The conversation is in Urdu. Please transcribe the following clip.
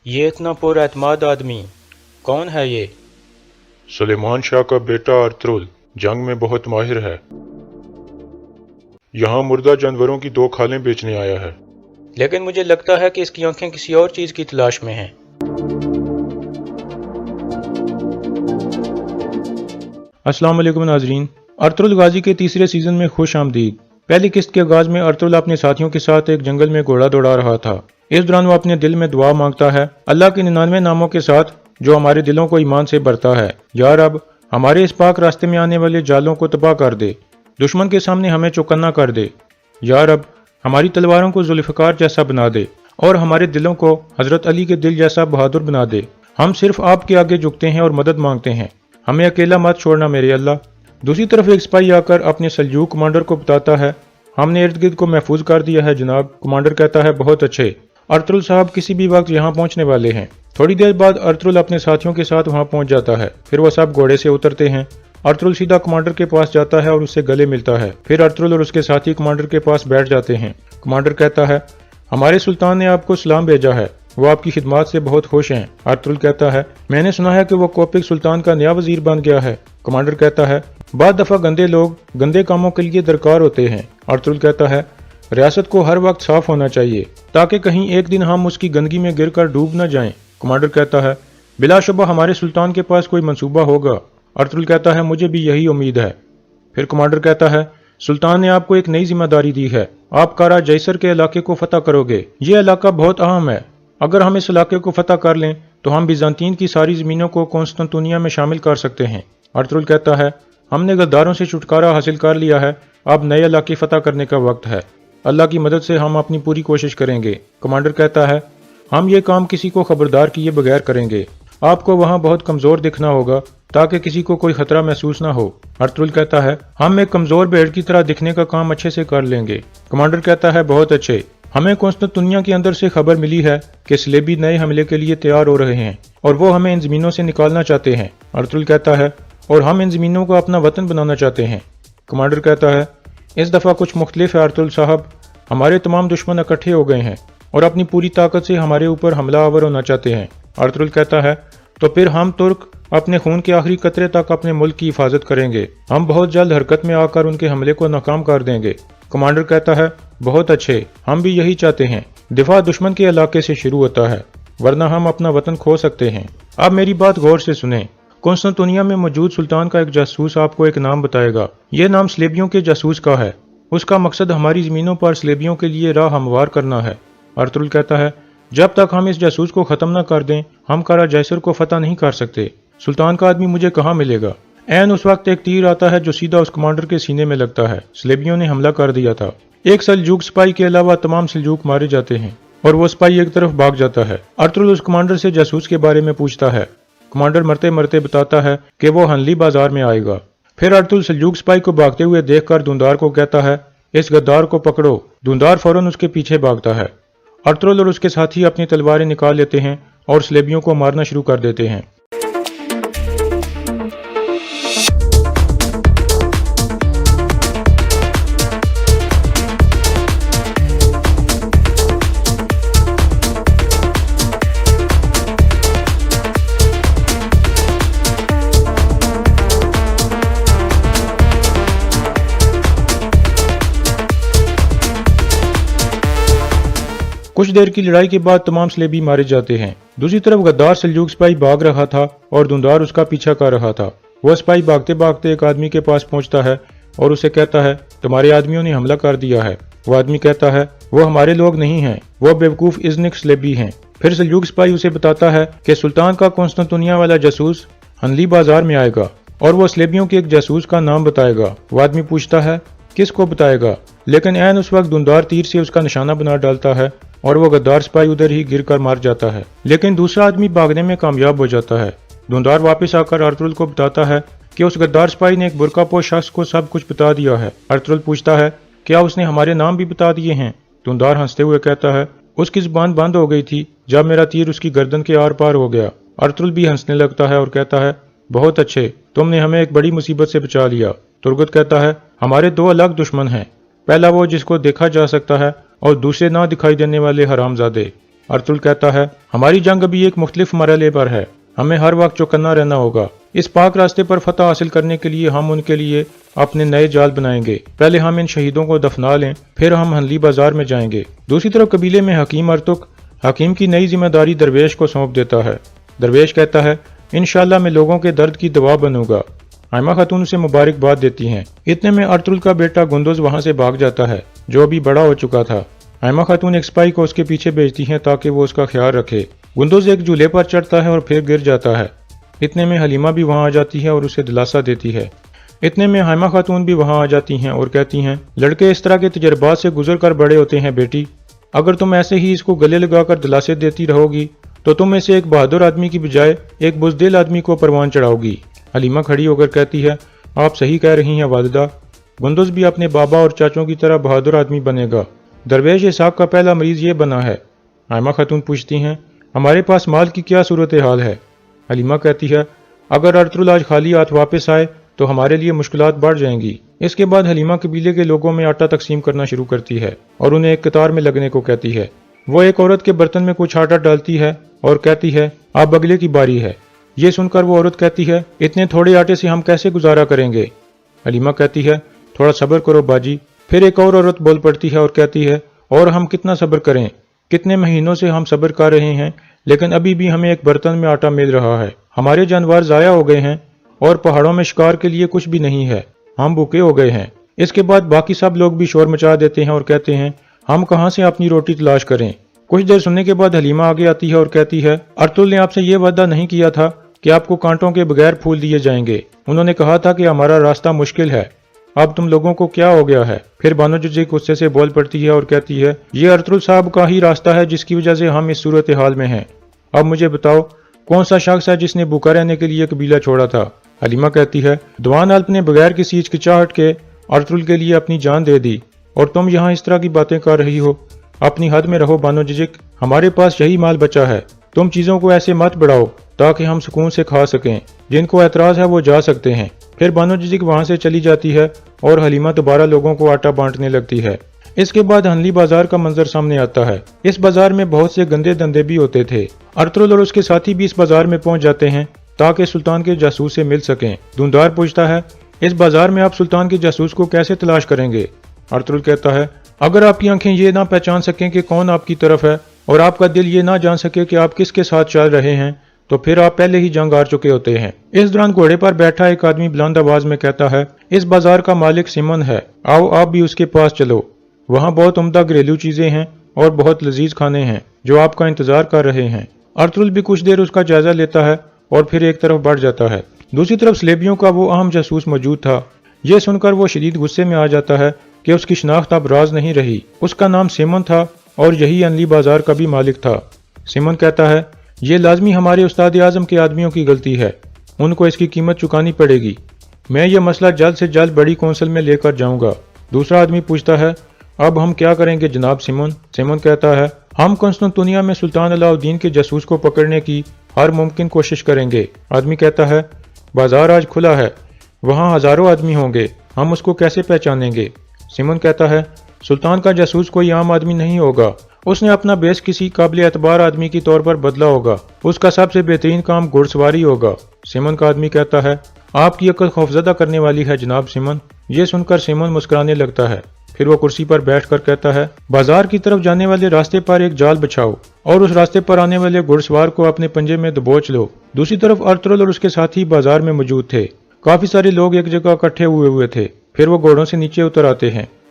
یہ اتنا پر اعتماد آدمی کون ہے یہ؟ سلیمان شاہ کا بیٹا ارطغرل جنگ میں بہت ماہر ہے۔ یہاں مردہ جانوروں کی 2 کھالیں بیچنے آیا ہے۔ لیکن مجھے لگتا ہے کہ اس کی آنکھیں کسی اور چیز کی تلاش میں ہیں۔ السلام علیکم ناظرین، ارطغرل غازی کے تیسرے سیزن میں خوش آمدید۔ پہلی قسط کے آغاز میں ارطغرل اپنے ساتھیوں کے ساتھ ایک جنگل میں گھوڑا دوڑا رہا تھا۔ اس دوران وہ اپنے دل میں دعا مانگتا ہے اللہ کے 99 ناموں کے ساتھ جو ہمارے دلوں کو ایمان سے بھرتا ہے۔ یا رب، ہمارے اس پاک راستے میں آنے والے جالوں کو تباہ کر دے، دشمن کے سامنے ہمیں چوکنا کر دے۔ یا رب، ہماری تلواروں کو ذوالفقار جیسا بنا دے اور ہمارے دلوں کو حضرت علی کے دل جیسا بہادر بنا دے۔ ہم صرف آپ کے آگے جھکتے ہیں اور مدد مانگتے ہیں، ہمیں اکیلا مت چھوڑنا میرے اللہ۔ دوسری طرف ایک سپاہی آ کر اپنے سلجوق کمانڈر کو بتاتا ہے ہم نے ارد گرد کو محفوظ کر دیا ہے جناب۔ کمانڈر کہتا ہے بہت اچھے، ارطغرل صاحب کسی بھی وقت یہاں پہنچنے والے ہیں۔ تھوڑی دیر بعد ارطغرل اپنے ساتھیوں کے ساتھ وہاں پہنچ جاتا ہے، پھر وہ سب گھوڑے سے اترتے ہیں۔ ارطغرل سیدھا کمانڈر کے پاس جاتا ہے اور اس سے گلے ملتا ہے، پھر ارطغرل اور اس کے ساتھی کمانڈر کے پاس بیٹھ جاتے ہیں۔ کمانڈر کہتا ہے ہمارے سلطان نے آپ کو سلام بھیجا ہے، وہ آپ کی خدمات سے بہت خوش ہیں۔ ارطغرل کہتا ہے میں نے سنا ہے کہ وہ کوپک سلطان کا نیا وزیر بن گیا ہے۔ کمانڈر کہتا ہے بعض دفعہ گندے لوگ گندے کاموں کے لیے درکار ہوتے ہیں۔ ارطغرل کہتا ہے ریاست کو ہر وقت صاف ہونا چاہیے تاکہ کہیں ایک دن ہم اس کی گندگی میں گر کر ڈوب نہ جائیں۔ کمانڈر کہتا ہے بلا شبہ ہمارے سلطان کے پاس کوئی منصوبہ ہوگا۔ ارطغرل کہتا ہے مجھے بھی یہی امید ہے۔ پھر کمانڈر کہتا ہے سلطان نے آپ کو ایک نئی ذمہ داری دی ہے، آپ کارا جیسر کے علاقے کو فتح کرو گے۔ یہ علاقہ بہت اہم ہے، اگر ہم اس علاقے کو فتح کر لیں تو ہم بیزنطین کی ساری زمینوں کو قسطنطنیہ میں شامل کر سکتے ہیں۔ ارطغرل کہتا ہے ہم نے غداروں سے چھٹکارا حاصل کر لیا ہے، اب نئے علاقے فتح کرنے کا وقت ہے، اللہ کی مدد سے ہم اپنی پوری کوشش کریں گے۔ کمانڈر کہتا ہے ہم یہ کام کسی کو خبردار کیے بغیر کریں گے، آپ کو وہاں بہت کمزور دکھنا ہوگا تاکہ کسی کو کوئی خطرہ محسوس نہ ہو۔ ارطغرل کہتا ہے ہم ایک کمزور بھیڑ کی طرح دکھنے کا کام اچھے سے کر لیں گے۔ کمانڈر کہتا ہے بہت اچھے، ہمیں قسطنطنیہ کے اندر سے خبر ملی ہے کہ صلیبی نئے حملے کے لیے تیار ہو رہے ہیں اور وہ ہمیں ان زمینوں سے نکالنا چاہتے ہیں۔ ارطغرل کہتا ہے اور ہم ان زمینوں کو اپنا وطن بنانا چاہتے ہیں۔ کمانڈر کہتا ہے اس دفعہ کچھ مختلف ہے ارطغرل صاحب، ہمارے تمام دشمن اکٹھے ہو گئے ہیں اور اپنی پوری طاقت سے ہمارے اوپر حملہ آور ہونا چاہتے ہیں۔ ارطغرل کہتا ہے تو پھر ہم ترک اپنے خون کے آخری قطرے تک اپنے ملک کی حفاظت کریں گے، ہم بہت جلد حرکت میں آ کر ان کے حملے کو ناکام کر دیں گے۔ کمانڈر کہتا ہے بہت اچھے، ہم بھی یہی چاہتے ہیں، دفاع دشمن کے علاقے سے شروع ہوتا ہے ورنہ ہم اپنا وطن کھو سکتے ہیں۔ اب میری بات غور سے سنیں، قسطنطنیہ میں موجود سلطان کا ایک جاسوس آپ کو ایک نام بتائے گا، یہ نام صلیبیوں کے جاسوس کا ہے، اس کا مقصد ہماری زمینوں پر صلیبیوں کے لیے راہ ہموار کرنا ہے۔ ارطغرل کہتا ہے جب تک ہم اس جاسوس کو ختم نہ کر دیں ہم کارا جیسر کو فتح نہیں کر سکتے۔ سلطان کا آدمی مجھے کہاں ملے گا؟ عین اس وقت ایک تیر آتا ہے جو سیدھا اس کمانڈر کے سینے میں لگتا ہے۔ صلیبیوں نے حملہ کر دیا تھا، ایک سلجوق سپاہی کے علاوہ تمام سلجوق مارے جاتے ہیں اور وہ سپاہی ایک طرف بھاگ جاتا ہے۔ ارطغرل اس کمانڈر سے جاسوس کے بارے میں پوچھتا ہے، کمانڈر مرتے مرتے بتاتا ہے کہ وہ ہنلی بازار میں آئے گا۔ پھر ارطغرل سلجوق سپاہی کو بھاگتے ہوئے دیکھ کر دوندار کو کہتا ہے اس غدار کو پکڑو۔ دوندار فوراً اس کے پیچھے بھاگتا ہے۔ ارطغرل اور اس کے ساتھی اپنی تلواریں نکال لیتے ہیں اور صلیبیوں کو مارنا شروع کر دیتے ہیں۔ کچھ دیر کی لڑائی کے بعد تمام صلیبی مارے جاتے ہیں۔ دوسری طرف غدار سلجوق سپاہی بھاگ رہا تھا اور دوندار اس کا پیچھا کر رہا تھا۔ وہ سپاہی بھاگتے بھاگتے ایک آدمی کے پاس پہنچتا ہے اور اسے کہتا ہے تمہارے آدمیوں نے حملہ کر دیا ہے۔ وہ آدمی کہتا ہے وہ ہمارے لوگ نہیں ہیں، وہ بیوقوف ازنک سلیبی ہیں۔ پھر سلجوق سپاہی اسے بتاتا ہے کہ سلطان کا قسطنطنیہ والا جاسوس ہنلی بازار میں آئے گا اور وہ سلیبیوں کے ایک جاسوس کا نام بتائے گا۔ وہ آدمی پوچھتا ہے کس کو بتائے گا، لیکن عین اس وقت دھندار تیر سے اس کا نشانہ بنا ڈالتا ہے اور وہ غدار سپاہی ادھر ہی گر کر مار جاتا ہے، لیکن دوسرا آدمی بھاگنے میں کامیاب ہو جاتا ہے۔ دھندار واپس آ کر ارطغرل کو بتاتا ہے کہ اس غدار سپاہی نے ایک برقع پوش شخص کو سب کچھ بتا دیا ہے۔ ارطغرل پوچھتا ہے کیا اس نے ہمارے نام بھی بتا دیے ہیں؟ دھندار ہنستے ہوئے کہتا ہے اس کی زبان بند ہو گئی تھی جب میرا تیر اس کی گردن کے آر پار ہو گیا۔ ارطغرل بھی ہنسنے لگتا ہے اور کہتا ہے بہت اچھے، تم نے ہمیں ایک بڑی مصیبت سے بچا لیا۔ ترگت کہتا ہے ہمارے دو الگ دشمن ہیں، پہلا وہ جس کو دیکھا جا سکتا ہے اور دوسرے نہ دکھائی دینے والے حرام زادے۔ ارطغرل کہتا ہے ہماری جنگ ابھی ایک مختلف مرحلے پر ہے، ہمیں ہر وقت چوکنا رہنا ہوگا۔ اس پاک راستے پر فتح حاصل کرنے کے لیے ہم ان کے لیے اپنے نئے جال بنائیں گے۔ پہلے ہم ان شہیدوں کو دفنا لیں، پھر ہم ہنلی بازار میں جائیں گے۔ دوسری طرف قبیلے میں حکیم ارتک حکیم کی نئی ذمہ داری درویش کو سونپ دیتا ہے۔ درویش کہتا ہے انشاءاللہ میں لوگوں کے درد کی دوا بنوں گا۔ آئمہ خاتون اسے مبارکباد دیتی ہیں۔ اتنے میں ارطغرل کا بیٹا گندوز وہاں سے بھاگ جاتا ہے جو ابھی بڑا ہو چکا تھا۔ آئمہ خاتون ایک سپاہی کو اس کے پیچھے بھیجتی ہیں تاکہ وہ اس کا خیال رکھے۔ گندوز ایک جھولے پر چڑھتا ہے اور پھر گر جاتا ہے۔ اتنے میں حلیمہ بھی وہاں آ جاتی ہے اور اسے دلاسا دیتی ہے۔ اتنے میں آئمہ خاتون بھی وہاں آ جاتی ہیں اور کہتی ہیں لڑکے اس طرح کے تجربات سے گزر کر بڑے ہوتے ہیں بیٹی، اگر تم ایسے ہی اس کو گلے لگا کر دلاسے دیتی رہو گی تو تم اسے ایک بہادر آدمی کی بجائے ایک بزدل آدمی کو پروان چڑھاؤ گی۔ حلیمہ کھڑی ہو کر کہتی ہے آپ صحیح کہہ رہی ہیں والدہ، گندوز بھی اپنے بابا اور چاچوں کی طرح بہادر آدمی بنے گا۔ درویش اسحاق کا پہلا مریض یہ بنا ہے۔ آئمہ خاتون پوچھتی ہیں ہمارے پاس مال کی کیا صورتحال ہے؟ حلیمہ کہتی ہے اگر ارطغرل آج خالی ہاتھ واپس آئے تو ہمارے لیے مشکلات بڑھ جائیں گی۔ اس کے بعد حلیمہ قبیلے کے لوگوں میں آٹا تقسیم کرنا شروع کرتی ہے اور انہیں ایک قطار میں لگنے کو کہتی ہے۔ وہ ایک عورت کے برتن میں کچھ آٹا ڈالتی ہے اور کہتی ہے اب اگلے کی باری ہے۔ یہ سن کر وہ عورت کہتی ہے اتنے تھوڑے آٹے سے ہم کیسے گزارا کریں گے؟ حلیمہ کہتی ہے تھوڑا صبر کرو باجی۔ پھر ایک اور عورت بول پڑتی ہے اور کہتی ہے اور ہم کتنا صبر کریں، کتنے مہینوں سے ہم صبر کر رہے ہیں لیکن ابھی بھی ہمیں ایک برتن میں آٹا مل رہا ہے۔ ہمارے جانور ضائع ہو گئے ہیں اور پہاڑوں میں شکار کے لیے کچھ بھی نہیں ہے، ہم بھوکے ہو گئے ہیں۔ اس کے بعد باقی سب لوگ بھی شور مچا دیتے ہیں اور کہتے ہیں ہم کہاں سے اپنی روٹی تلاش کریں۔ کچھ دیر سننے کے بعد حلیمہ آگے آتی ہے اور کہتی ہے ارطغرل نے آپ سے یہ وعدہ نہیں کیا تھا کہ آپ کو کانٹوں کے بغیر پھول دیے جائیں گے؟ انہوں نے کہا تھا کہ ہمارا راستہ مشکل ہے، اب تم لوگوں کو کیا ہو گیا ہے؟ پھر بانو جزیک غصے سے بول پڑتی ہے اور کہتی ہے یہ ارطغرل صاحب کا ہی راستہ ہے جس کی وجہ سے ہم اس صورتحال میں ہیں۔ اب مجھے بتاؤ کون سا شخص ہے جس نے بھوکا رہنے کے لیے قبیلہ چھوڑا تھا؟ حلیمہ کہتی ہے دوان الپ نے بغیر کسی ہچکچاہٹ کے ارطغرل کے لیے اپنی جان دے دی اور تم یہاں اس طرح کی باتیں کر رہی ہو۔ اپنی حد میں رہو بانو جزیک، ہمارے پاس یہی مال بچا ہے، تم چیزوں کو ایسے مت بڑھاؤ تاکہ ہم سکون سے کھا سکیں، جن کو اعتراض ہے وہ جا سکتے ہیں۔ پھر بانو جزیک وہاں سے چلی جاتی ہے اور حلیمہ دوبارہ لوگوں کو آٹا بانٹنے لگتی ہے۔ اس کے بعد ہنلی بازار کا منظر سامنے آتا ہے۔ اس بازار میں بہت سے گندے دندے بھی ہوتے تھے۔ ارطغرل اور اس کے ساتھی بھی اس بازار میں پہنچ جاتے ہیں تاکہ سلطان کے جاسوس سے مل سکیں۔ دھندار پوچھتا ہے اس بازار میں آپ سلطان کے جاسوس کو کیسے تلاش کریں گے؟ ارطغرل کہتا ہے اگر آپ کی آنکھیں یہ نہ پہچان سکیں کہ کون آپ کی طرف ہے اور آپ کا دل یہ نہ جان سکے کہ آپ کس کے ساتھ چل رہے ہیں تو پھر آپ پہلے ہی جنگ ہار چکے ہوتے ہیں۔ اس دوران گھوڑے پر بیٹھا ایک آدمی بلند آواز میں کہتا ہے اس بازار کا مالک سیمن ہے، آؤ آپ بھی اس کے پاس چلو، وہاں بہت عمدہ گھریلو چیزیں ہیں اور بہت لذیذ کھانے ہیں جو آپ کا انتظار کر رہے ہیں۔ ارطغرل بھی کچھ دیر اس کا جائزہ لیتا ہے اور پھر ایک طرف بڑھ جاتا ہے۔ دوسری طرف سلیبیوں کا وہ اہم جاسوس موجود تھا۔ یہ سن کر وہ شدید غصے میں آ جاتا ہے کہ اس کی شناخت اب راز نہیں رہی۔ اس کا نام سیمن تھا اور یہی انلی بازار کا بھی مالک تھا۔ سیمن کہتا ہے یہ لازمی ہمارے استاد اعظم کے آدمیوں کی غلطی ہے، ان کو اس کی قیمت چکانی پڑے گی، میں یہ مسئلہ جلد سے جلد بڑی کونسل میں لے کر جاؤں گا۔ دوسرا آدمی پوچھتا ہے اب ہم کیا کریں گے جناب سیمن؟ سیمن کہتا ہے ہم قسطنطنیہ میں سلطان علاء الدین کے جاسوس کو پکڑنے کی ہر ممکن کوشش کریں گے۔ آدمی کہتا ہے بازار آج کھلا ہے، وہاں ہزاروں آدمی ہوں گے، ہم اس کو کیسے پہچانیں گے؟ سیمن کہتا ہے سلطان کا جاسوس کوئی عام آدمی نہیں ہوگا، اس نے اپنا بیس کسی قابل اعتبار آدمی کی طور پر بدلا ہوگا، اس کا سب سے بہترین کام گھڑ سواری ہوگا۔ سیمن کا آدمی کہتا ہے آپ کی عقل خوفزدہ کرنے والی ہے جناب سیمن۔ یہ سن کر سیمن مسکرانے لگتا ہے، پھر وہ کرسی پر بیٹھ کر کہتا ہے بازار کی طرف جانے والے راستے پر ایک جال بچھاؤ اور اس راستے پر آنے والے گھڑ سوار کو اپنے پنجے میں دبوچ لو۔ دوسری طرف ارطغرل اور اس کے ساتھی بازار میں موجود تھے۔ کافی سارے لوگ ایک جگہ اکٹھے ہوئے تھے۔ پھر وہ گھوڑوں سے نیچے اتر آتے ہیں